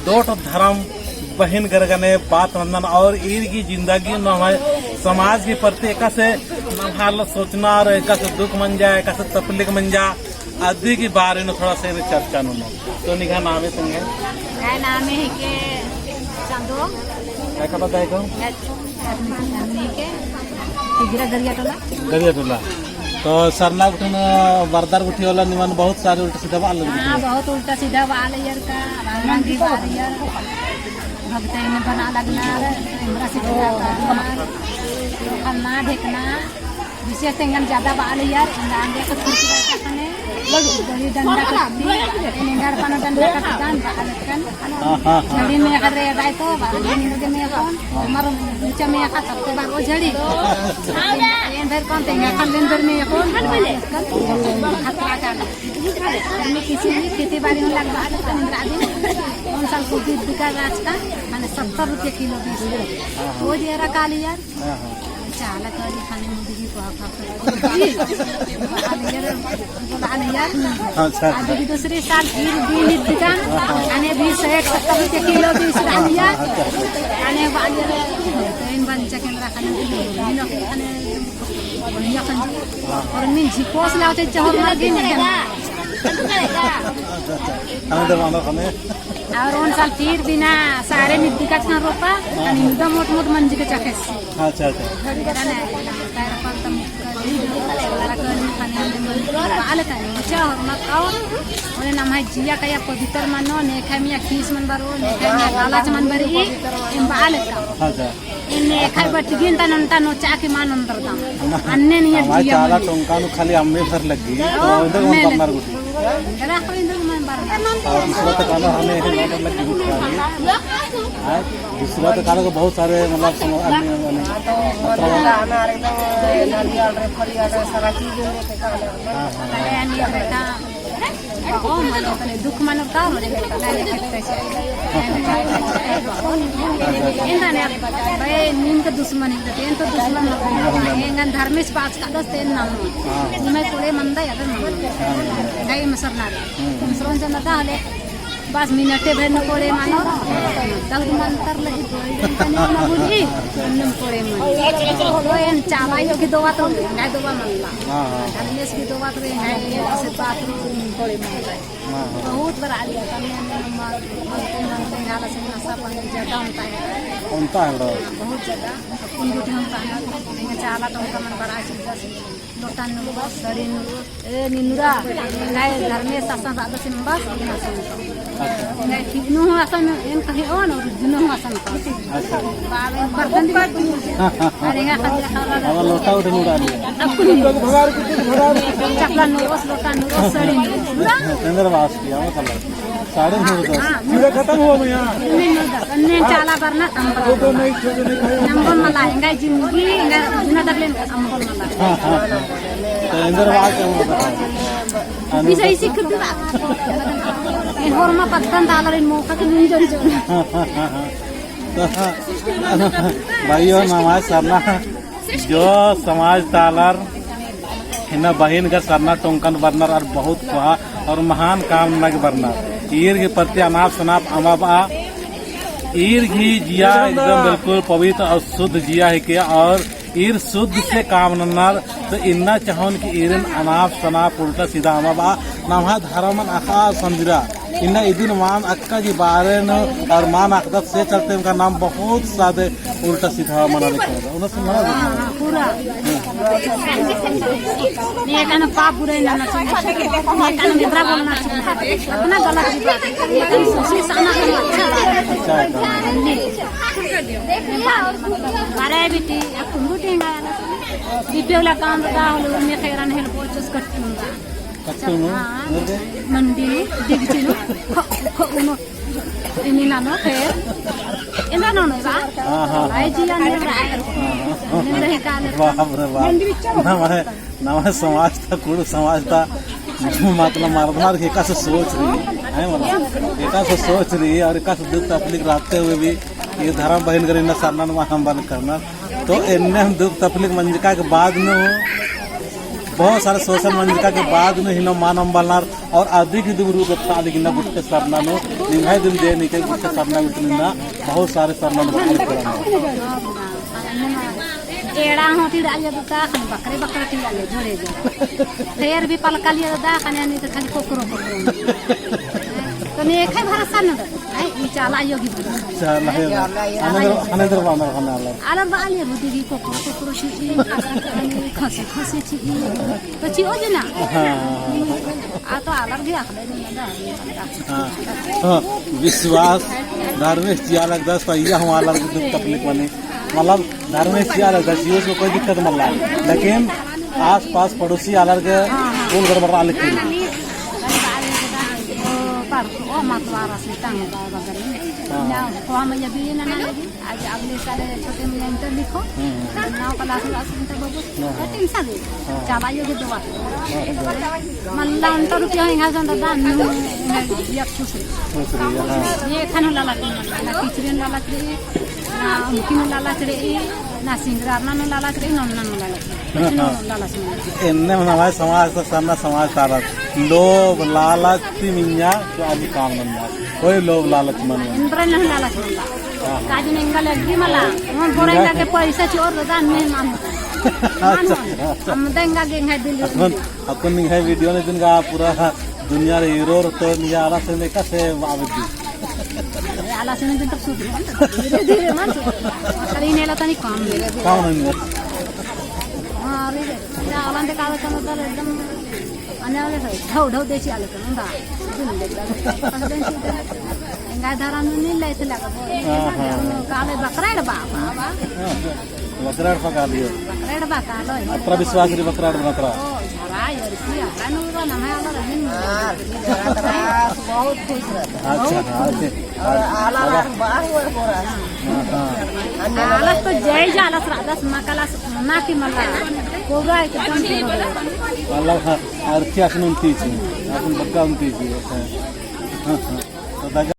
दो धर्म बहन गरगने बात वंदन और ईर की जिंदगी न है समाज के प्रति एक से नहाल सोचना और एक से दुख मन जाए एक से तकलीफ मन जा आदि के बारे में थोड़ा सा चर्चा नु तो निघा नामे संगे नामे है के चंदो काय का बताए को के गरिया टोला तो सरना उठन बरदार उठी वाला निमन बहुत सारे उल्टा सीधा बाल लग हां बहुत उल्टा सीधा बाल यार का रंग की बाल यार भगते में बना लगना हमरा से खाना ढेकना विशेष तेंगन ज्यादा बाल यार आगे का खुरची रहता कने बड़ी डंडा करती निंगार पाना डंडा का कान बाल कन झड़ी में कर रहे राय तो निंगे में कौन मर नीचे में का सबके बार वो झड़ी एन भर कौन तेंगा खान दिन भर में कौन खतरा का में किसी भी खेती बाड़ी में लग बाल का निंद्रा दिन कौन साल को बिका रास्ता माने 70 रुपए किलो बीस वो जेरा काली यार चाला करी खाने में दीदी को अच्छा अभी दूसरे साल फिर भी दुकान आने भी 70 रुपए किलो बीस लिया आने वाले इन बन चकन रखने इन खाने बढ़िया खंजी और मैं झिकोस लाते चहर मार दिन और उन साल फिर बिना सारे मिट्टी का छन रोपा आणि एकदम मोठ मोठ मंजी के चकेस अच्छा अच्छा पैर पर तम आले का नीचे और मकाओ और नाम है जिया का या पवित्र मानो ने खामिया खीस मन बारो ने खामिया लालच मन बरी इन बाले का अच्छा इन्ने खाई बटगिन तन नो चाके मान अंदर दाम अन्ने नहीं जिया चाला टोंका नु खाली अम्मे भर लगी तो इधर कौन करनार गुटी गरा को इंद्र मन बार और दूसरा तो काला हमें ऑर्डर लगी दूसरा तो काला को बहुत सारे मतलब हमारे तो नारियल रे फरिया सारा चीज लेके काला बेटा ओ मन दुख मन का रे बेटा ले सकते इंदा ने भाई नीम के दुश्मन है तेन तो दुश्मन एंगन धर्मेश पास का दस तेन नाम मैं कोले मंदा यार गई मसरना मसरन जनता हले बस मिनटे भर न कोले मानो दग मन कर लगी तने न बुझी न कोले मन तो एन चावाई की दवा तो गाय दवा मनला धर्मेश की दवा तो है से बात कोले मन बहुत बड़ा लिया तने मार मन गाला से नशा पानी ज्यादा होता है बहुत ज्यादा उनको हम पाना चाला तो उनका मन बड़ा चीज लोटान नु बस सड़ी नु ए निनुरा गाय धर्मेश शासन राधा से बस गाय ठीक नु आसन इन कहे ओन और जुनो आसन अच्छा बाबे बर्तन बात अरे गा खतरा खाला अब लोटा उठ नु डाली भगार चपला नु बस लोटा नु बस सड़ी नु चंद्र वास किया मतलब 9:30 पूरा खत्म हो गया अन्ने चाला करना तो नहीं नंबर मला गाय जिंदगी ना दगले नंबर मला तो इंदर वास क्या bisa isi kedua. Hormat patan talarin mau kaki nunjuk jo. भाइयों नमाज सरना जो समाज तालर हिना बहन का सरना टोंकन बरनर और बहुत कुहा और महान काम नग बरनर ईर के प्रति अनाप शनाप अमाबा ईर घी जिया एकदम बिल्कुल पवित्र और शुद्ध जिया है के और ईर शुद्ध से काम नन्नर तो इन्ना चाहन की ईरन अनाप शनाप उल्टा सीधा अमाबा नमहा धर्मन आखा संदिरा इन्ना इदिन मान अक्का जी बारन और मान अकदत से चलते उनका नाम बहुत सादे उल्टा सीधा मना लिखा उन्हें सुना पूरा ये कान पाप बुरे ना चाहिए ये कान निद्रा बोलना चाहिए अपना गलत की बात ये कान सोची साना अच्छा मारे बेटी अब मुटेगा दीपेला काम का होलो में खैरान हेल पोचस कट्टूंगा मंडी दिगचिनो खो ini nano kayak ini nano ba ai ji an ne नवा समाज था कुड़ समाज था मतलब मर्दमार एका से सोच रही है मतलब एका से सोच रही है और एका से दुख तकलीफ रहते हुए भी ये धर्म बहन कर इन्हें सरना हम बंद करना तो इन्हें हम दुख तकलीफ मंजिका के बाद में बहुत सारे सोशल मीडिया के बाद में हिनो मानम बलनार और अधिक दूर गत्ता लिखना गुट्टे सरनानो निंगाई दिन दे निके गुट्टे सरना गुट्टिना बहुत सारे सरनानो एड़ा होती डाले दा बकरे बकरे ती डाले जोड़े जो देर भी पलका लिया दा कने नहीं तो खाली कोकरो तो ने एक भरोसा न आई चाला योगी चला है अनदर बाना खाना आला बाले बुद्धि की कोकरो ची खसी खसी ची तो ची ओजे ना आ तो अलग भी आखले हां विश्वास धार्मिक चिया लगदा सैया हम अलग दुख तकलीफ बने मतलब धार्मिक चिया लगदा जीव को कोई दिक्कत मत ला लेकिन आस पास पड़ोसी अलग के फूल गड़बड़ अलग की ओ मतवारा से टांग बगल में ना फॉर्म में भी ना लगी आज अगले साल छोटे में इंटर लिखो ना क्लास इंटर बाबू तीन साल चला योगे दवा मल्ला अंतर रुपया यहाँ से दान ये खुश ये खाना लाला ना किचड़ी लाला करे ना मुखी लाला करे ना सिंगरार ना लाला करे नन्ना लाला इन्ने हमारे समाज का सामना समाज तारा लोभ लालच मिन्या तो आदि काम नन्ना कोई लोभ लालच मन इंद्र न लालच काजी नेंगा लगी मला मन बोरेंगा के पैसा चोर दान में मान हम देंगा के है दिल अपन है वीडियो ने दिन का पूरा दुनिया रे हीरो तो निया आला से ने कैसे आवेदी आला से ने तो सुध धीरे धीरे मान करी नेला तनी काम नहीं हां रे ना आला का तर एकदम आणि आले ढव ढव द्यायची आले तर ना गाय धरा नहीं लायत लगा काले बकराड बाबा बकराड पका लियो बकराड बा कालो अत्र विश्वास रे बकराड बकरा ओ झरा यार की कानू रो ना है आला रहिन बहुत खुश अच्छा आला बाहर पोरा आला तो जय जाला रादास मकाला ना की मला कोगा एकदम अल्लाह अर्थ असन उंतीची आपण बक्का उंतीची हां हां